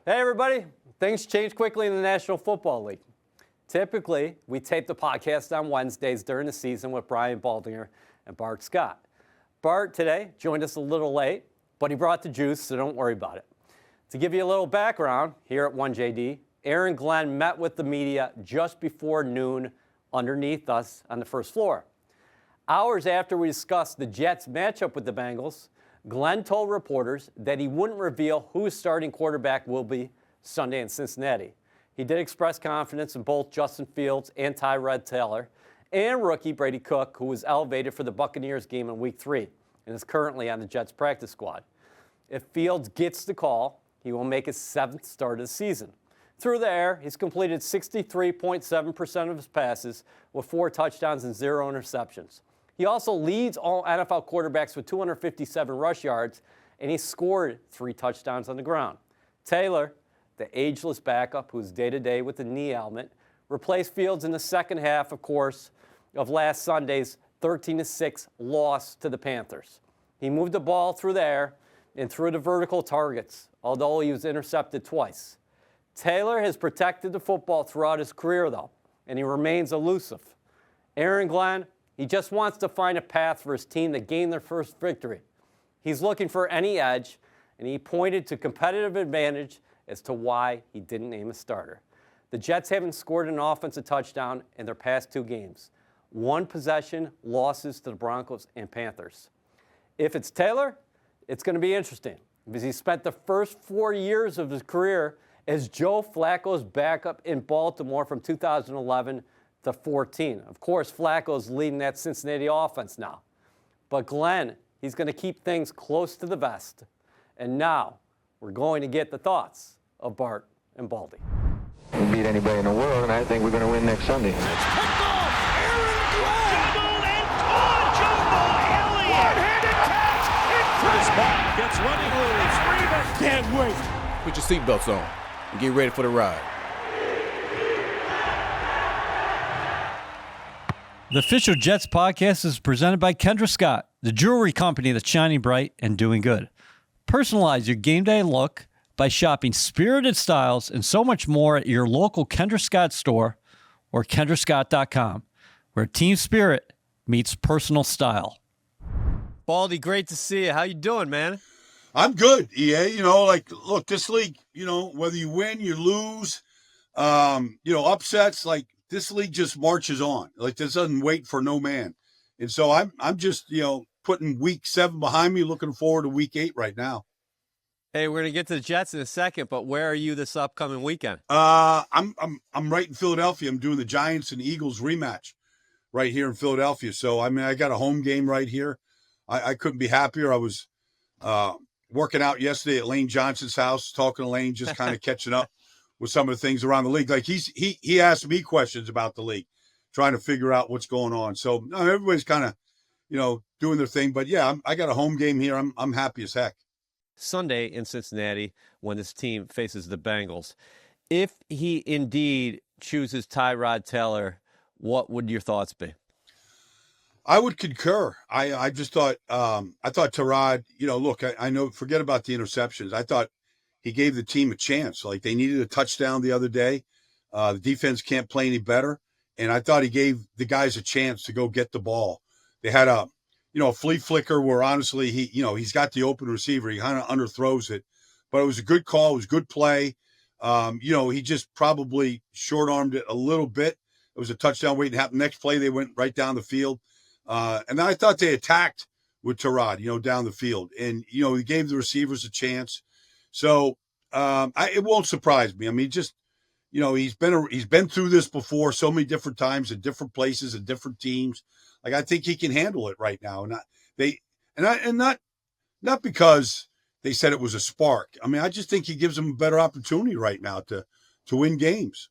Hey, everybody. Things change quickly in the National Football League. Typically, we tape the podcast on Wednesdays during the season with Brian Baldinger and Bart Scott. Bart today joined us a little late, but he brought the juice, so don't worry about it. To give you a little background, here at 1JD, Aaron Glenn met with the media just before noon underneath us on the first floor. Hours after we discussed the Jets' matchup with the Bengals, Glenn told reporters that he wouldn't reveal who his starting quarterback will be Sunday in Cincinnati. He did express confidence in both Justin Fields and Tyrod Taylor and rookie Brady Cook, who was elevated for the Buccaneers game in Week 3 and is currently on the Jets practice squad. If Fields gets the call, he will make his 7th start of the season. Through the air, he's completed 63.7% of his passes with 4 touchdowns and 0 interceptions. He also leads all NFL quarterbacks with 257 rush yards, and he scored 3 touchdowns on the ground. Taylor, the ageless backup who's day-to-day with the knee ailment, replaced Fields in the second half, of course, of last Sunday's 13-6 loss to the Panthers. He moved the ball through the air and threw the vertical targets, although he was intercepted twice. Taylor has protected the football throughout his career, though, and he remains elusive. Aaron Glenn, he just wants to find a path for his team to gain their first victory. He's looking for any edge, and he pointed to competitive advantage as to why he didn't name a starter. The Jets haven't scored an offensive touchdown in their past 2 games. 1 possession losses to the Broncos and Panthers. If it's Taylor, it's going to be interesting because he spent the first 4 years of his career as Joe Flacco's backup in Baltimore from 2011 to 14. Of course, Flacco's leading that Cincinnati offense now. But Glenn, he's going to keep things close to the vest. And now we're going to get the thoughts of Bart and Baldi. We beat anybody in the world, and I think we're going to win next Sunday. It's picked off. Aaron Glenn. Jumbled and caught. Jumbo Elliott. One-handed catch. Chris Bart gets running loose. Reavis. Can't wait. Put your seatbelts on and get ready for the ride. The official Jets podcast is presented by Kendra Scott, the jewelry company that's shining bright and doing good. Personalize your game day look by shopping spirited styles and so much more at your local Kendra Scott store or kendrascott.com, where team spirit meets personal style. Baldi, great to see you. How you doing, man? I'm good, EA. Look, this league, whether you win, you lose, upsets, this league just marches on. This doesn't wait for no man. And so I'm just, putting Week 7 behind me, looking forward to Week 8 right now. Hey, we're gonna get to the Jets in a second, but where are you this upcoming weekend? I'm right in Philadelphia. I'm doing the Giants and Eagles rematch right here in Philadelphia. So I got a home game right here. I couldn't be happier. I was working out yesterday at Lane Johnson's house, talking to Lane, just kind of catching up with some of the things around the league. He asked me questions about the league, trying to figure out what's going on. So everybody's kind of, doing their thing. But yeah, I got a home game here. I'm happy as heck. Sunday in Cincinnati when this team faces the Bengals. If he indeed chooses Tyrod Taylor, what would your thoughts be? I would concur. I just thought I thought Tyrod, look, I know, forget about the interceptions. I thought he gave the team a chance. They needed a touchdown the other day. The defense can't play any better. And I thought he gave the guys a chance to go get the ball. They had a flea flicker where honestly he's got the open receiver. He kind of underthrows it, but it was a good call. It was a good play. He just probably short-armed it a little bit. It was a touchdown waiting to happen. Next play, they went right down the field. And then I thought they attacked with Tyrod, down the field. And, he gave the receivers a chance. So it won't surprise me. I mean, just, he's been through this before so many different times at different places and different teams. I think he can handle it right now. And not because they said it was a spark. I mean, I just think he gives them a better opportunity right now to win games.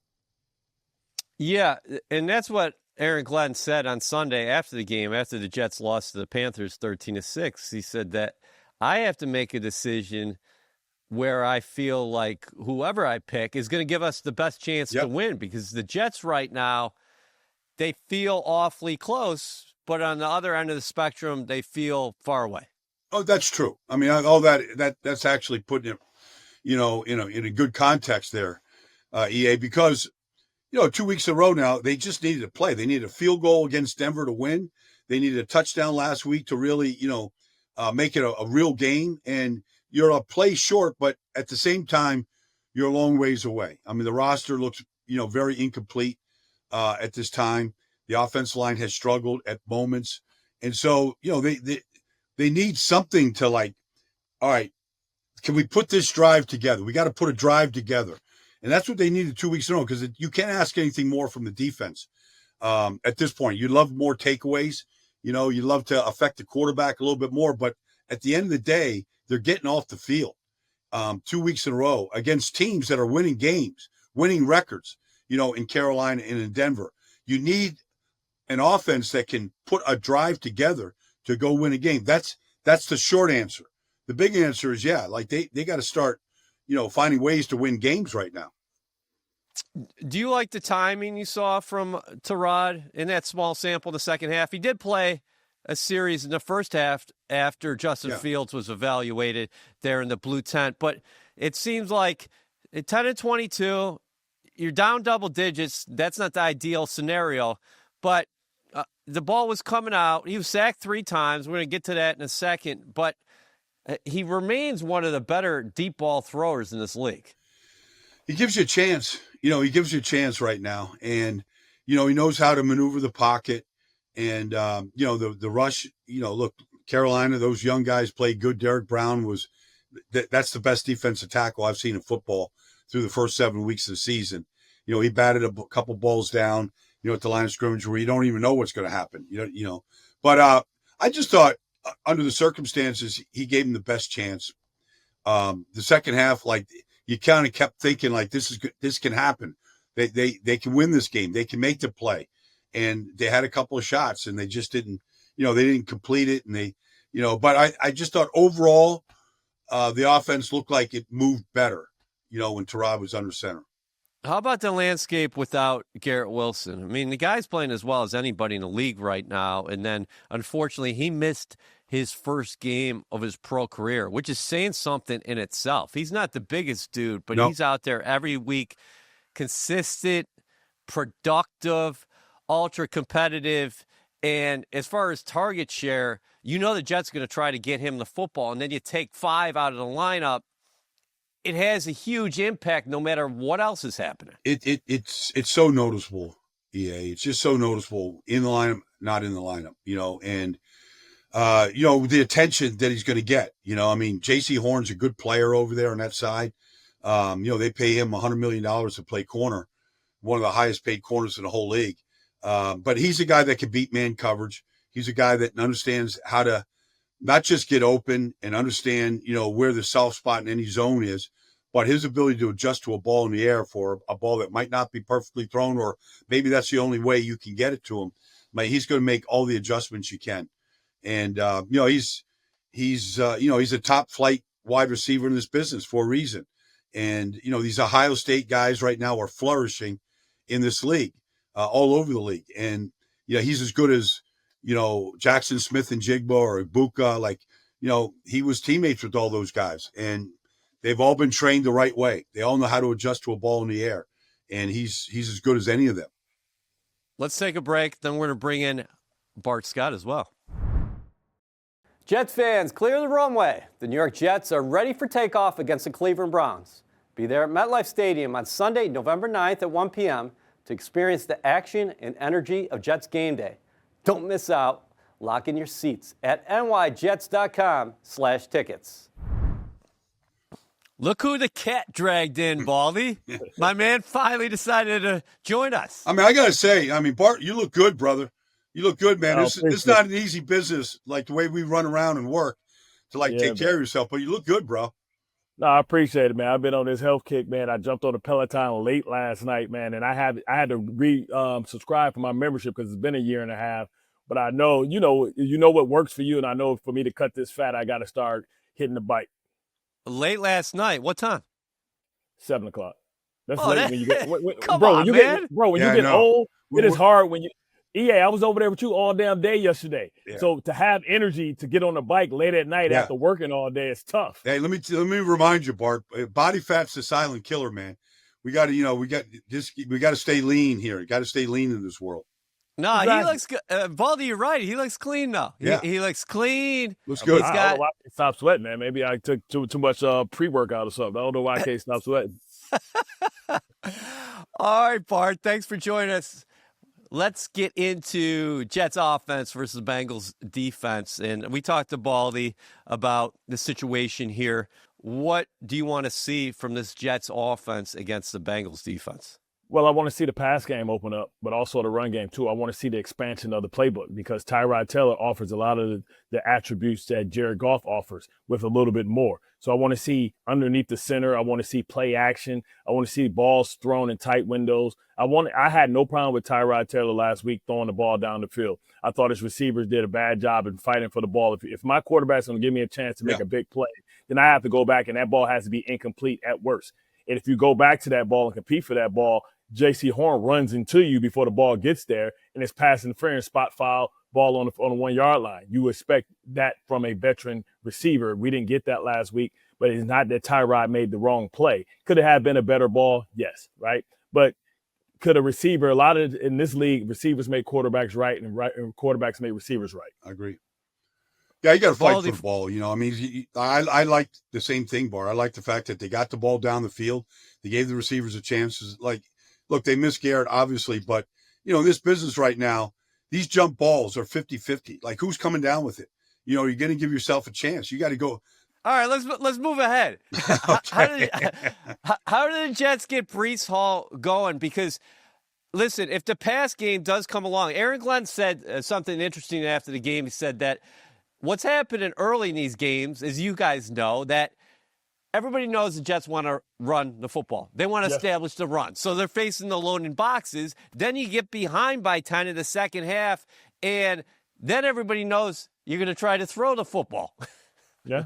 Yeah, and that's what Aaron Glenn said on Sunday after the game, after the Jets lost to the Panthers 13-6. He said that I have to make a decision where I feel like whoever I pick is going to give us the best chance to win, because the Jets right now, they feel awfully close, but on the other end of the spectrum, they feel far away. Oh, that's true. I mean, that's actually putting it, in a good context there, EA, because 2 weeks in a row now, they just needed to play. They needed a field goal against Denver to win. They needed a touchdown last week to really, make it a real game. And you're a play short, but at the same time, you're a long ways away. I mean, the roster looks, very incomplete at this time. The offensive line has struggled at moments. And so, they need something to all right, can we put this drive together? We got to put a drive together. And that's what they needed 2 weeks in a row, because you can't ask anything more from the defense at this point. You love more takeaways. You love to affect the quarterback a little bit more. But at the end of the day, they're getting off the field 2 weeks in a row against teams that are winning games, winning records, in Carolina and in Denver. You need an offense that can put a drive together to go win a game. That's the short answer. The big answer is, they got to start, finding ways to win games right now. Do you like the timing you saw from Tyrod in that small sample in the second half? He did play a series in the first half after Justin Fields was evaluated there in the blue tent, but it seems like at 10-22, you're down double digits. That's not the ideal scenario, but the ball was coming out. He was sacked 3 times. We're going to get to that in a second, but he remains one of the better deep ball throwers in this league. He gives you a chance. He gives you a chance right now. And, he knows how to maneuver the pocket. And, the rush, look, Carolina, those young guys played good. Derek Brown that's the best defensive tackle I've seen in football through the first 7 weeks of the season. He batted a couple balls down, at the line of scrimmage where you don't even know what's going to happen, But I just thought under the circumstances, he gave him the best chance. The second half, you kind of kept thinking this can happen. They can win this game. They can make the play. And they had a couple of shots and they just didn't, they didn't complete it. And but I just thought overall, the offense looked like it moved better, when Tyrod was under center. How about the landscape without Garrett Wilson? I mean, the guy's playing as well as anybody in the league right now. And then, unfortunately, he missed his first game of his pro career, which is saying something in itself. He's not the biggest dude, but he's out there every week, consistent, productive, ultra competitive. And as far as target share, the Jets are going to try to get him the football. And then you take 5 out of the lineup. It has a huge impact no matter what else is happening. It's so noticeable, EA. It's just so noticeable in the lineup, not in the lineup, and the attention that he's going to get. I mean, J.C. Horn's a good player over there on that side. They pay him $100 million to play corner, one of the highest paid corners in the whole league. But he's a guy that can beat man coverage. He's a guy that understands how to not just get open and understand, where the soft spot in any zone is, but his ability to adjust to a ball in the air for a ball that might not be perfectly thrown, or maybe that's the only way you can get it to him. He's going to make all the adjustments you can. And, he's a top flight wide receiver in this business for a reason. And, these Ohio State guys right now are flourishing in this league, all over the league. And, he's as good as, Jackson Smith and Jigba or Ibuka. He was teammates with all those guys, and they've all been trained the right way. They all know how to adjust to a ball in the air, and he's as good as any of them. Let's take a break. Then we're going to bring in Bart Scott as well. Jets fans, clear the runway. The New York Jets are ready for takeoff against the Cleveland Browns. Be there at MetLife Stadium on Sunday, November 9th at 1 p.m. to experience the action and energy of Jets game day. Don't miss out. Lock in your seats at nyjets.com/tickets. Look who the cat dragged in, Baldi. My man finally decided to join us. I mean, I got to say, Bart, you look good, brother. You look good, man. This is not an easy business, like the way we run around and work to take care of yourself, but you look good, bro. No, I appreciate it, man. I've been on this health kick, man. I jumped on the Peloton late last night, man, and I had to subscribe for my membership because it's been a year and a half. But I know, you know what works for you, and I know for me to cut this fat, I got to start hitting the bike. Late last night. What time? 7 o'clock. That's late when you get Come on, man. When you get old, it is hard when you. I was over there with you all damn day yesterday. Yeah. So to have energy to get on the bike late at night after working all day is tough. Hey, let me remind you, Bart. Body fat's the silent killer, man. We got to, we got to stay lean here. You got to stay lean in this world. No, Exactly. he looks good. Baldi, you're right. He looks clean now. Yeah. He looks clean. Looks good. I don't know why I can't stop sweating, man. Maybe I took too much pre-workout or something. I don't know why I can't stop sweating. All right, Bart. Thanks for joining us. Let's get into Jets offense versus Bengals defense. And we talked to Baldi about the situation here. What do you want to see from this Jets offense against the Bengals defense? Well, I want to see the pass game open up, but also the run game too. I want to see the expansion of the playbook because Tyrod Taylor offers a lot of the attributes that Jared Goff offers with a little bit more. So I want to see underneath the center. I want to see play action. I want to see balls thrown in tight windows. I had no problem with Tyrod Taylor last week throwing the ball down the field. I thought his receivers did a bad job in fighting for the ball. If my quarterback's going to give me a chance to make a big play, then I have to go back and that ball has to be incomplete at worst. And if you go back to that ball and compete for that ball, J.C. Horn runs into you before the ball gets there, and it's pass interference, spot foul, ball on the 1 yard line. You expect that from a veteran receiver. We didn't get that last week, but it's not that Tyrod made the wrong play. Could it have been a better ball? Yes, right? But could a receiver, a lot of in this league, receivers make quarterbacks right and quarterbacks make receivers right. I agree. Yeah, you got to fight for the ball. I mean, I like the same thing, Bart. I like the fact that they got the ball down the field. They gave the receivers a chance. Look, they missed Garrett, obviously, but, in this business right now, these jump balls are 50-50. Like, who's coming down with it? You're going to give yourself a chance. You got to go. All right, let's move ahead. How did the Jets get Breece Hall going? Because, listen, if the pass game does come along, Aaron Glenn said something interesting after the game. He said that what's happening early in these games, as you guys know, that everybody knows the Jets want to run the football. They want to establish the run. So they're facing the loading boxes. Then you get behind by 10 in the second half, and then everybody knows you're going to try to throw the football. Yeah.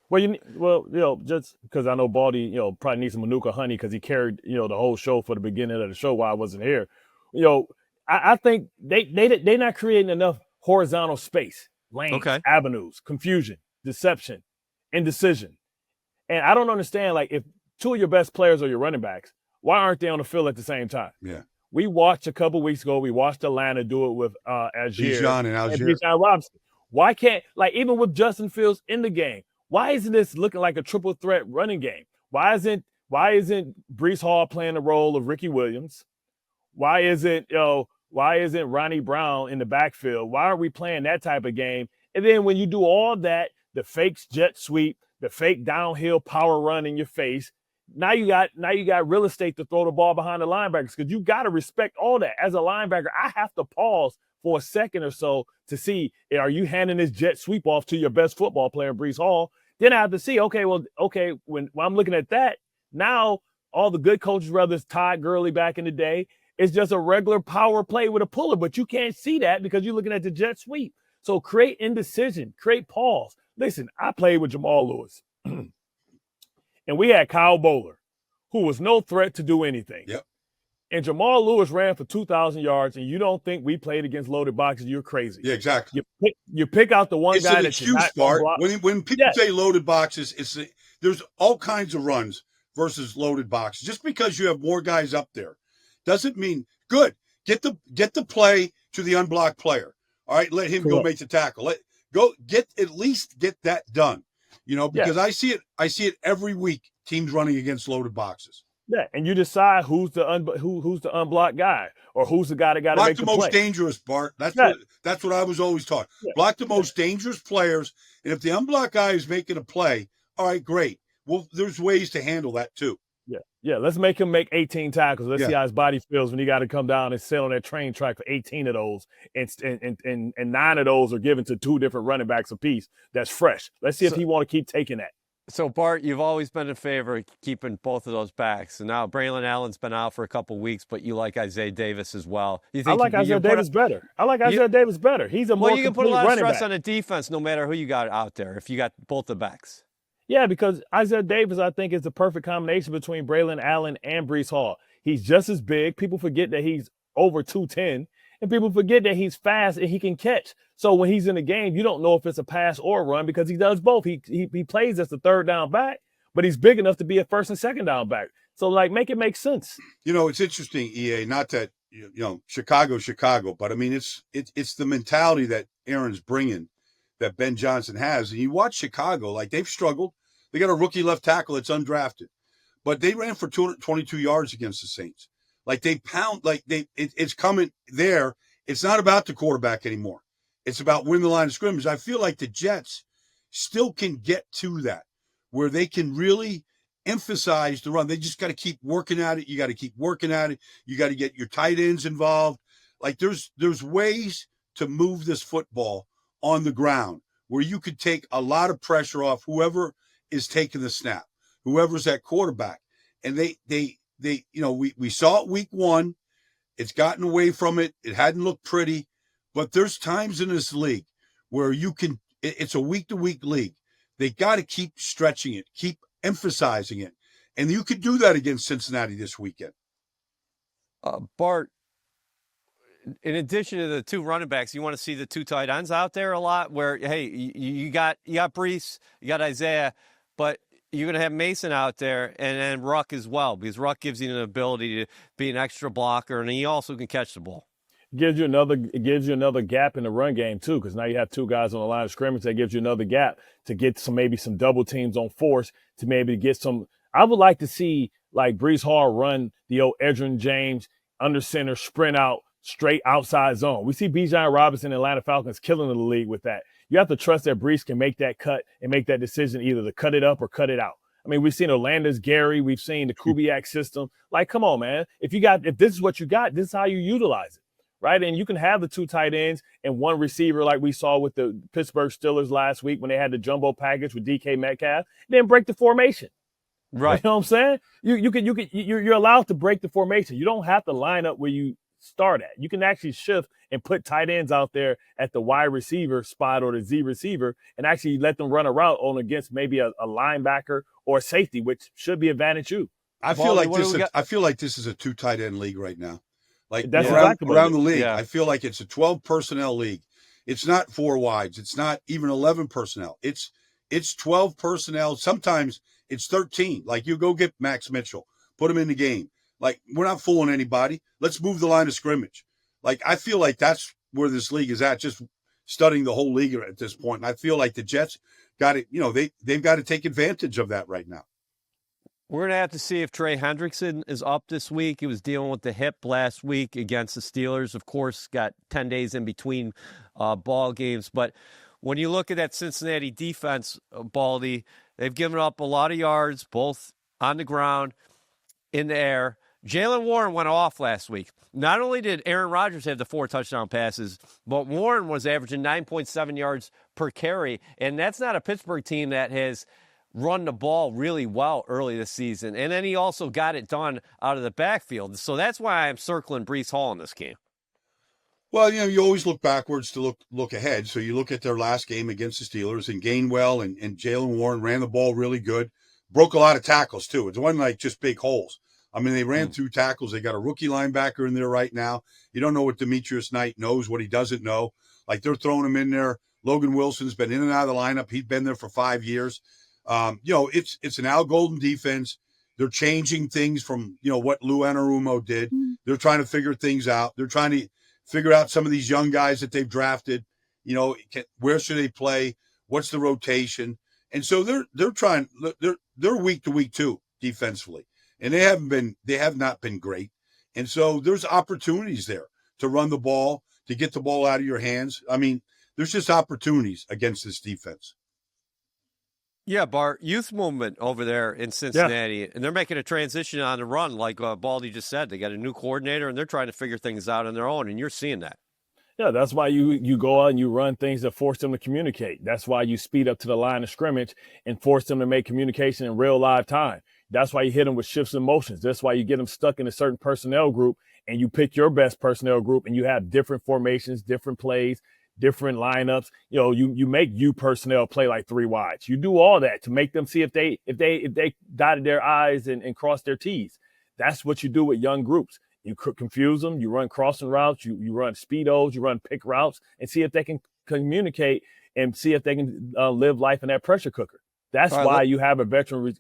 Well, just because I know Baldi, probably needs some Manuka honey because he carried, the whole show for the beginning of the show while I wasn't here. I think they're not creating enough horizontal space, lanes, avenues, confusion, deception, indecision. And I don't understand, if two of your best players are your running backs, why aren't they on the field at the same time? Yeah. We watched a couple weeks ago, we watched Atlanta do it with Algier. Bijan and Algier. Bijan Robinson. Why can't, even with Justin Fields in the game, why isn't this looking like a triple threat running game? Why isn't Breece Hall playing the role of Ricky Williams? Why isn't Ronnie Brown in the backfield? Why are we playing that type of game? And then when you do all that, the fake jet sweep, the fake downhill power run in your face, now you got real estate to throw the ball behind the linebackers because you got to respect all that. As a linebacker, I have to pause for a second or so to see, are you handing this jet sweep off to your best football player, Breece Hall? Then I have to see, when I'm looking at that, now all the good coaches, whether it's Todd Gurley back in the day, it's just a regular power play with a puller, but you can't see that because you're looking at the jet sweep. So create indecision, create pause. Listen, I played with Jamal Lewis, and we had Kyle Bowler, who was no threat to do anything. Yep. And Jamal Lewis ran for 2,000 yards, and you don't think we played against loaded boxes, you're crazy. Yeah, exactly. You pick out the one it's guy an that's excuse, Bart. When people say loaded boxes, there's all kinds of runs versus loaded boxes. Just because you have more guys up there doesn't mean good. Get the play to the unblocked player. All right, let him go make the tackle. At least get that done. Because I see it every week. Teams running against loaded boxes. Yeah, and you decide who's the unblocked guy or who's the guy that got to make the play. Block the most dangerous, Bart. That's what I was always taught. Yeah. Block the most dangerous players, and if the unblocked guy is making a play, all right, great. Well, there's ways to handle that too. Yeah. Let's make him make 18 tackles. Let's see how his body feels when he got to come down and sit on that train track for 18 of those, and 9 of those are given to 2 different running backs apiece. That's fresh. Let's see if he want to keep taking that. So, Bart, you've always been in favor of keeping both of those backs. And now Braylon Allen's been out for a couple weeks, but you like Isaiah Davis as well. I like Isaiah Davis better. He's a more you can put a lot of stress back on the defense no matter who you got out there if you got both the backs. Yeah, because Isaiah Davis, I think, is the perfect combination between Braylon Allen and Breece Hall. He's just as big. People forget that he's over 210, And people forget that he's fast and he can catch. So when he's in the game, you don't know if it's a pass or a run because he does both. He plays as a third down back, but he's big enough to be a first and second down back. So, like, make it make sense. It's interesting, EA, not that, Chicago, but I mean, it's the mentality that Aaron's bringing that Ben Johnson has. And you watch Chicago, like they've struggled. They got a rookie left tackle that's undrafted, but they ran for 222 yards against the Saints. Like they pound, it's coming there. It's not about the quarterback anymore. It's about winning the line of scrimmage. I feel like the Jets still can get to that where they can really emphasize the run. They just got to keep working at it. You got to keep working at it. You got to get your tight ends involved. Like there's ways to move this football on the ground where you could take a lot of pressure off whoever is taking the snap, whoever's at quarterback. And we saw it week one. It's gotten away from it. It hadn't looked pretty, but there's times in this league where it's a week-to-week league. They got to keep stretching it, keep emphasizing it. And you could do that against Cincinnati this weekend. Bart, in addition to the two running backs, you want to see the two tight ends out there a lot where, hey, you got Brees, you got Isaiah, but you're going to have Mason out there and then Ruck as well, because Ruck gives you an ability to be an extra blocker, and he also can catch the ball. It gives you another gap in the run game too, because now you have two guys on the line of scrimmage. That gives you another gap to get maybe some double teams on force to maybe get some. I would like to see like Brees Hall run the old Edgerrin James under center sprint out straight outside zone. We see Bijan Robinson and Atlanta Falcons killing the league with that. You have to trust that Brees can make that cut and make that decision either to cut it up or cut it out. I mean, we've seen Orlando's Gary, we've seen the Kubiak system. Like, come on, man. If this is what you got, this is how you utilize it. Right. And you can have the two tight ends and one receiver like we saw with the Pittsburgh Steelers last week when they had the jumbo package with DK Metcalf, then break the formation. Right. You know what I'm saying? You're allowed to break the formation. You don't have to line up where you start at. You can actually shift and put tight ends out there at the wide receiver spot or the Z receiver and actually let them run a route on against maybe a linebacker or a safety, which should be advantage you. I feel like this is a two tight end league right now. Like that's around the league, yeah. I feel like it's a 12 personnel league. It's not four wides. It's not even 11 personnel. It's 12 personnel. Sometimes it's 13. Like you go get Max Mitchell, put him in the game. Like we're not fooling anybody. Let's move the line of scrimmage. Like I feel like that's where this league is at. Just studying the whole league at this point. And I feel like the Jets got it. They've got to take advantage of that right now. We're going to have to see if Trey Hendrickson is up this week. He was dealing with the hip last week against the Steelers. Of course, got 10 days in between ball games. But when you look at that Cincinnati defense, Baldi, they've given up a lot of yards, both on the ground, in the air. Jaylen Warren went off last week. Not only did Aaron Rodgers have the 4 touchdown passes, but Warren was averaging 9.7 yards per carry. And that's not a Pittsburgh team that has run the ball really well early this season. And then he also got it done out of the backfield. So that's why I'm circling Brees Hall in this game. Well, you always look backwards to look ahead. So you look at their last game against the Steelers, and Gainwell and Jaylen Warren ran the ball really good. Broke a lot of tackles, too. It wasn't like just big holes. I mean, they ran through tackles. They got a rookie linebacker in there right now. You don't know what Demetrius Knight knows, what he doesn't know. Like, they're throwing him in there. Logan Wilson's been in and out of the lineup. He's been there for 5 years. It's an Al Golden defense. They're changing things from, what Lou Anarumo did. They're trying to figure things out. They're trying to figure out some of these young guys that they've drafted. Where should they play? What's the rotation? And so they're trying. They're week to week too defensively, and they have not been great. And so there's opportunities there to run the ball, to get the ball out of your hands. I mean, there's just opportunities against this defense. Yeah, Bart, youth movement over there in Cincinnati, and they're making a transition on the run, like Baldi just said. They got a new coordinator, and they're trying to figure things out on their own, and you're seeing that. Yeah, that's why you go out and you run things that force them to communicate. That's why you speed up to the line of scrimmage and force them to make communication in real live time. That's why you hit them with shifts and motions. That's why you get them stuck in a certain personnel group, and you pick your best personnel group, and you have different formations, different plays, different lineups. You make personnel play like 3 wides. You do all that to make them see if they dotted their I's and crossed their T's. That's what you do with young groups. You confuse them. You run crossing routes. You run speedos. You run pick routes, and see if they can communicate and see if they can live life in that pressure cooker. That's why you have a veteran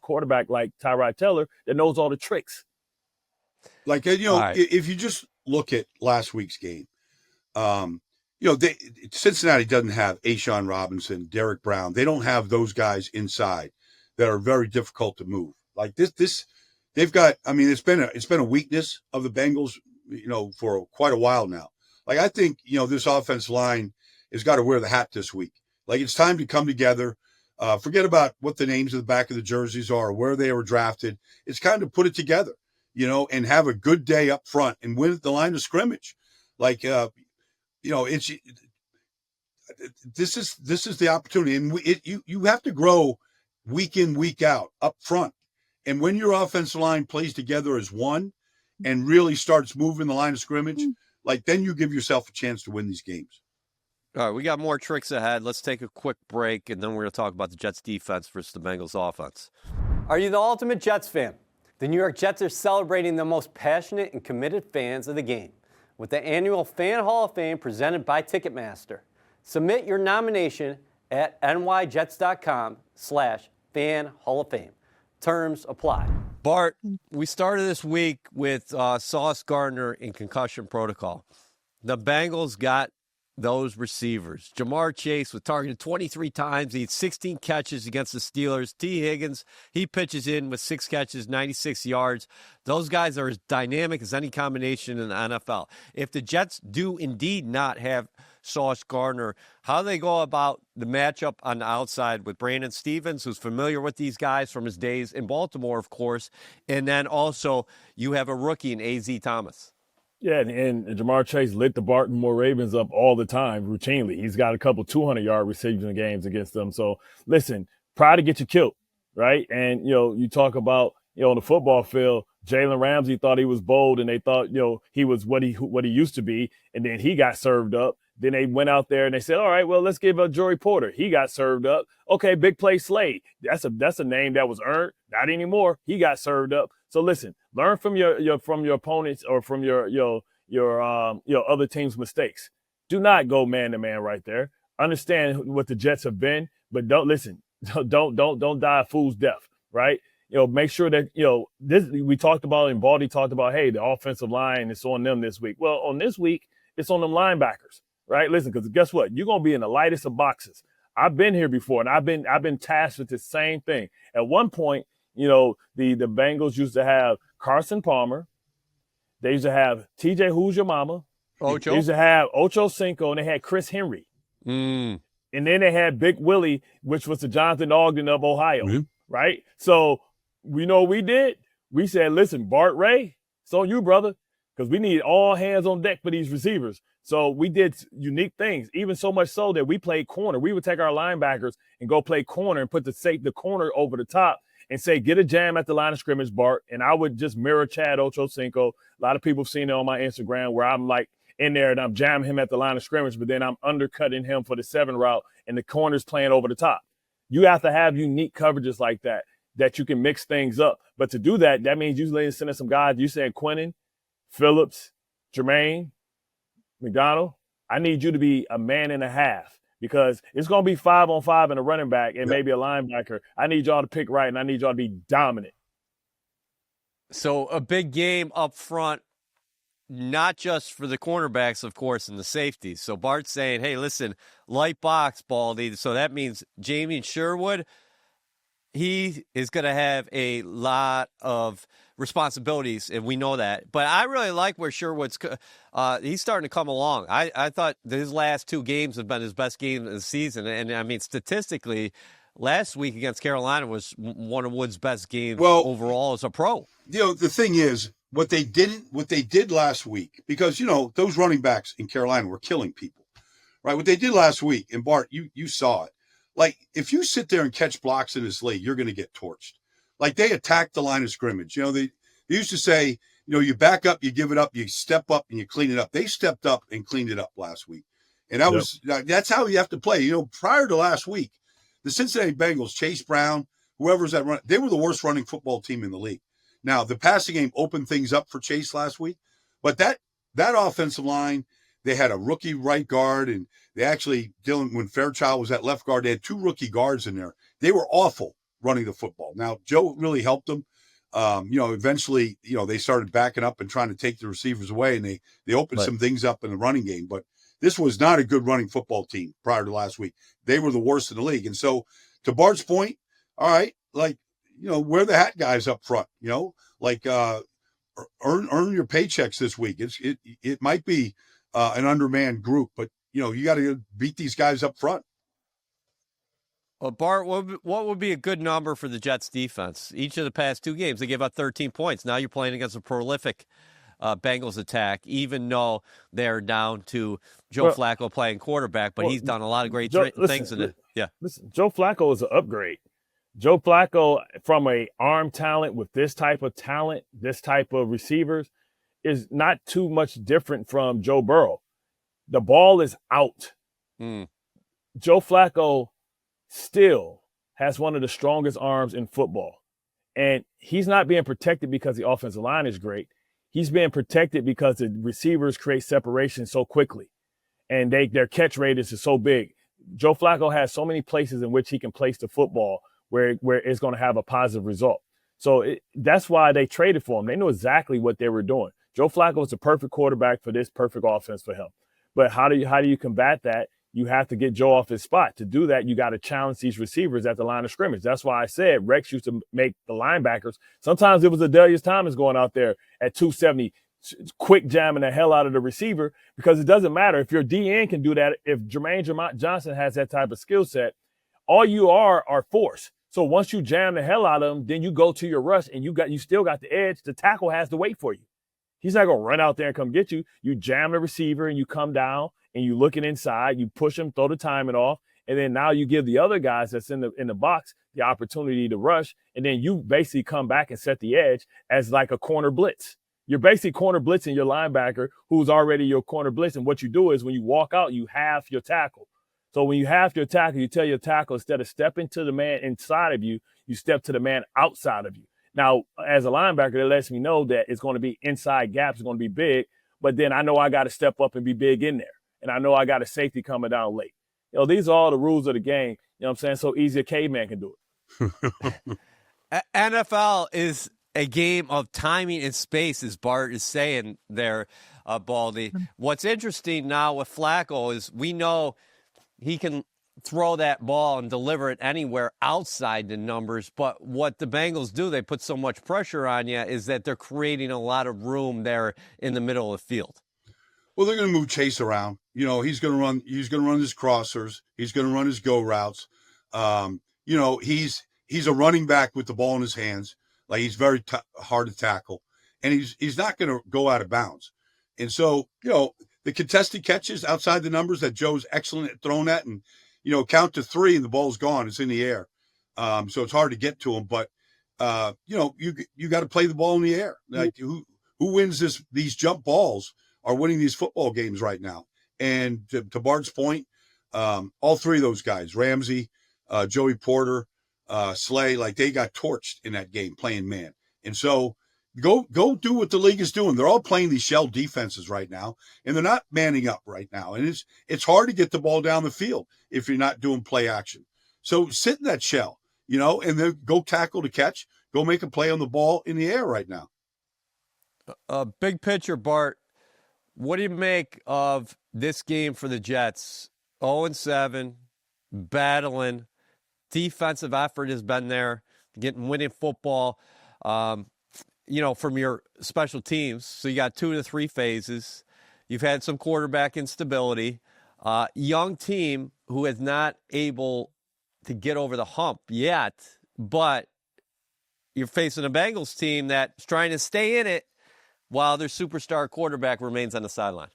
quarterback like Tyrod Taylor that knows all the tricks. Like, if you just look at last week's game, Cincinnati doesn't have Ashawn Robinson, Derek Brown. They don't have those guys inside that are very difficult to move. Like this, they've got. I mean, it's been a weakness of the Bengals, for quite a while now. Like, I think this offensive line has got to wear the hat this week. Like, it's time to come together. Forget about what the names of the back of the jerseys are, or where they were drafted. It's kind of put it together, and have a good day up front and win at the line of scrimmage. Like, it's this is the opportunity, and you have to grow week in, week out up front. And when your offensive line plays together as one and really starts moving the line of scrimmage, like, then you give yourself a chance to win these games. All right, we got more tricks ahead. Let's take a quick break, and then we're going to talk about the Jets defense versus the Bengals offense. Are you the ultimate Jets fan? The New York Jets are celebrating the most passionate and committed fans of the game with the annual Fan Hall of Fame presented by Ticketmaster. Submit your nomination at nyjets.com/Fan Hall of Fame. Terms apply. Bart, we started this week with Sauce Gardner in concussion protocol. The Bengals got those receivers. Jamar Chase was targeted 23 times. He had 16 catches against the Steelers. T. Higgins, he pitches in with 6 catches, 96 yards. Those guys are as dynamic as any combination in the NFL. If the Jets do indeed not have Sauce Gardner, how do they go about the matchup on the outside with Brandon Stevens, who's familiar with these guys from his days in Baltimore, of course, and then also you have a rookie in A.Z. Thomas? Yeah, and Jamar Chase lit the Baltimore Ravens up all the time, routinely. He's got a couple 200-yard receiving games against them. So, listen, pride to get you killed, right? And, you talk about, on the football field, Jalen Ramsey thought he was bold, and they thought, he was what he used to be, and then he got served up. Then they went out there and they said, all right, well, let's give Joey Porter. He got served up. Okay, big play Slade. That's a name that was earned. Not anymore. He got served up. So listen, learn from your opponents or from your other team's mistakes. Do not go man to man right there. Understand what the Jets have been, but don't listen. Don't die a fool's death, right? Make sure that this we talked about, and Baldi talked about. Hey, the offensive line is on them this week. Well, on this week, it's on them linebackers, right? Listen, because guess what? You're gonna be in the lightest of boxes. I've been here before, and I've been tasked with the same thing. At one point, the Bengals used to have Carson Palmer. They used to have TJ Who's Your Mama. Ocho. They used to have Ocho Cinco, and they had Chris Henry. And then they had Big Willie, which was the Jonathan Ogden of Ohio, right? So we know what we did. We said, listen, Bart Ray, it's on you, brother, because we need all hands on deck for these receivers. So we did unique things, even so much so that we played corner. We would take our linebackers and go play corner and put the corner over the top and say, get a jam at the line of scrimmage, Bart. And I would just mirror Chad Ochocinco. A lot of people have seen it on my Instagram where I'm like in there and I'm jamming him at the line of scrimmage, but then I'm undercutting him for the 7 route and the corner's playing over the top. You have to have unique coverages like that you can mix things up. But to do that, that means usually sending some guys. You saying Quinnen, Phillips, Jermaine, McDonald, I need you to be a man and a half because it's going to be 5-on-5 and a running back and maybe a linebacker. I need y'all to pick right, and I need y'all to be dominant. So a big game up front, not just for the cornerbacks, of course, and the safeties. So Bart's saying, hey, listen, light box, Baldi. So that means Jamie Sherwood, he is going to have a lot of responsibilities, and we know that. But I really like where Sherwood's he's starting to come along. I thought his last 2 games have been his best game of the season. And, I mean, statistically, last week against Carolina was one of Wood's best games overall as a pro. The thing is, what they did last week, because, those running backs in Carolina were killing people, right? What they did last week, and Bart, you saw it. Like, if you sit there and catch blocks in this league, you're going to get torched. Like, they attacked the line of scrimmage. They used to say, you back up, you give it up, you step up, and you clean it up. They stepped up and cleaned it up last week. And that's how you have to play. Prior to last week, the Cincinnati Bengals, Chase Brown, whoever's that run, they were the worst running football team in the league. Now, the passing game opened things up for Chase last week, but that offensive line, they had a rookie right guard, and they actually, when Fairchild was at left guard, they had 2 rookie guards in there. They were awful running the football. Now, Joe really helped them. Eventually, they started backing up and trying to take the receivers away, and they opened some things up in the running game. But this was not a good running football team prior to last week. They were the worst in the league. And so, to Bart's point, all right, wear the hat guys up front, earn your paychecks this week. It might be an undermanned group, but you got to beat these guys up front. Well, Bart, what would be a good number for the Jets defense? Each of the past 2 games, they gave up 13 points. Now you're playing against a prolific Bengals attack, even though they're down to Joe Flacco playing quarterback, but he's done a lot of great things in it. Yeah. Listen, Joe Flacco is an upgrade. Joe Flacco, from a arm talent with this type of talent, this type of receivers, is not too much different from Joe Burrow. The ball is out. Joe Flacco still has one of the strongest arms in football. And he's not being protected because the offensive line is great. He's being protected because the receivers create separation so quickly. And their catch rate is so big. Joe Flacco has so many places in which he can place the football where it's going to have a positive result. So that's why they traded for him. They knew exactly what they were doing. Joe Flacco was the perfect quarterback for this perfect offense for him. But how do you combat that? You have to get Joe off his spot. To do that, you got to challenge these receivers at the line of scrimmage. That's why I said Rex used to make the linebackers. Sometimes it was Adelius Thomas going out there at 270, quick jamming the hell out of the receiver, because it doesn't matter. If your DN can do that, if Jermaine Johnson has that type of skill set, all you are force. So once you jam the hell out of him, then you go to your rush and you still got the edge. The tackle has to wait for you. He's not going to run out there and come get you. You jam the receiver and you come down and you looking inside, you push him, throw the timing off, and then now you give the other guys that's in the box the opportunity to rush, and then you basically come back and set the edge as like a corner blitz. You're basically corner blitzing your linebacker who's already your corner blitz, and what you do is when you walk out, you half your tackle. So when you half your tackle, you tell your tackle, instead of stepping to the man inside of you, you step to the man outside of you. Now, as a linebacker, that lets me know that it's going to be inside gaps, it's going to be big, but then I know I got to step up and be big in there. And I know I got a safety coming down late. These are all the rules of the game. You know what I'm saying? So easy a caveman can do it. NFL is a game of timing and space, as Bart is saying there, Baldi. What's interesting now with Flacco is we know he can throw that ball and deliver it anywhere outside the numbers. But what the Bengals do, they put so much pressure on you, is that they're creating a lot of room there in the middle of the field. Well, they're going to move Chase around. He's going to run his crossers. He's going to run his go routes. He's a running back with the ball in his hands. Like, he's very hard to tackle, and he's not going to go out of bounds. And so, the contested catches outside the numbers that Joe's excellent at throwing at, and count to 3 and the ball's gone. It's in the air. So it's hard to get to him, but you got to play the ball in the air. Like, who wins these jump balls are winning these football games right now. And to Bart's point, all 3 of those guys, Ramsey, Joey Porter, Slay, like, they got torched in that game playing man. And so go do what the league is doing. They're all playing these shell defenses right now, and they're not manning up right now. And it's hard to get the ball down the field if you're not doing play action. So sit in that shell, and then go tackle to catch, go make a play on the ball in the air right now. Big picture, Bart. What do you make of this game for the Jets? 0-7, battling. Defensive effort has been there, winning football, from your special teams. So you got 2 to 3 phases. You've had some quarterback instability. Young team who is not able to get over the hump yet, but you're facing a Bengals team that's trying to stay in it while their superstar quarterback remains on the sideline.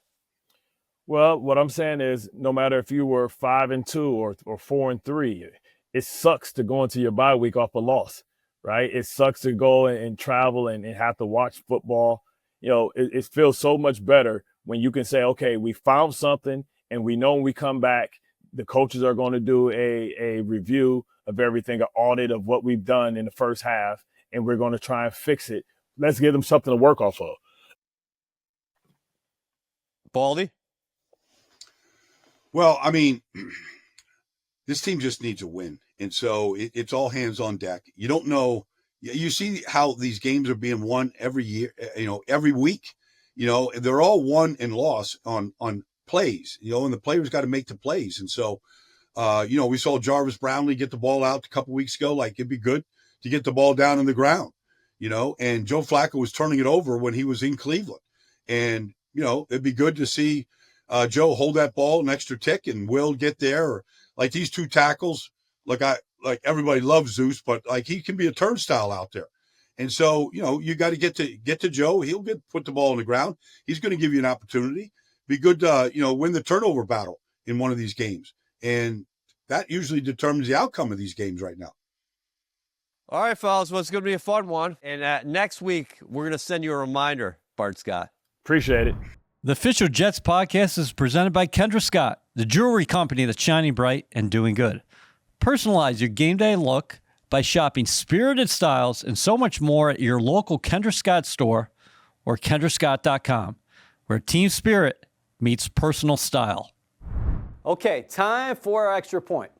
Well, what I'm saying is, no matter if you were 5-2 or 4-3, it sucks to go into your bye week off a loss, right? It sucks to go and travel and have to watch football. It feels so much better when you can say, okay, we found something, and we know when we come back, the coaches are going to do a review of everything, an audit of what we've done in the first half, and we're going to try and fix it let's give them something to work off of. Baldi? Well, I mean, this team just needs a win. And so it's all hands on deck. You don't know. You see how these games are being won every year, every week. They're all won and lost on plays, and the players got to make the plays. And so, we saw Jarvis Brownlee get the ball out a couple weeks ago. Like, it'd be good to get the ball down on the ground, and Joe Flacco was turning it over when he was in Cleveland. And, it'd be good to see Joe hold that ball an extra tick and Will get there. Or like these two tackles, like everybody loves Zeus, but like he can be a turnstile out there. And so, you got to get to Joe. He'll put the ball on the ground. He's going to give you an opportunity. Be good to, win the turnover battle in one of these games. And that usually determines the outcome of these games right now. All right, fellas, well, it's going to be a fun one. And next week, we're going to send you a reminder, Bart Scott. Appreciate it. The official Jets podcast is presented by Kendra Scott, the jewelry company that's shining bright and doing good. Personalize your game day look by shopping spirited styles and so much more at your local Kendra Scott store or kendrascott.com, where team spirit meets personal style. Okay, time for our extra point.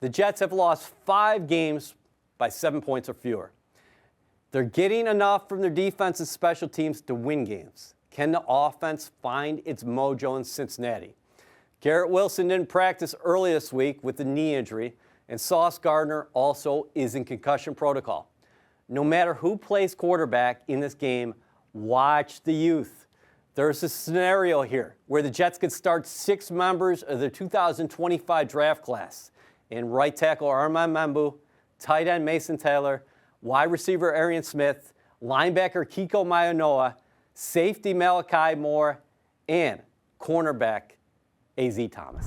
The Jets have lost 5 games by 7 points or fewer. They're getting enough from their defense and special teams to win games. Can the offense find its mojo in Cincinnati? Garrett Wilson didn't practice early this week with a knee injury, and Sauce Gardner also is in concussion protocol. No matter who plays quarterback in this game, watch the youth. There's a scenario here where the Jets could start 6 members of their 2025 draft class. In right tackle Armand Membu, tight end Mason Taylor, wide receiver Arian Smith, linebacker Kiko Mayonoa, safety Malachi Moore, and cornerback A.Z. Thomas.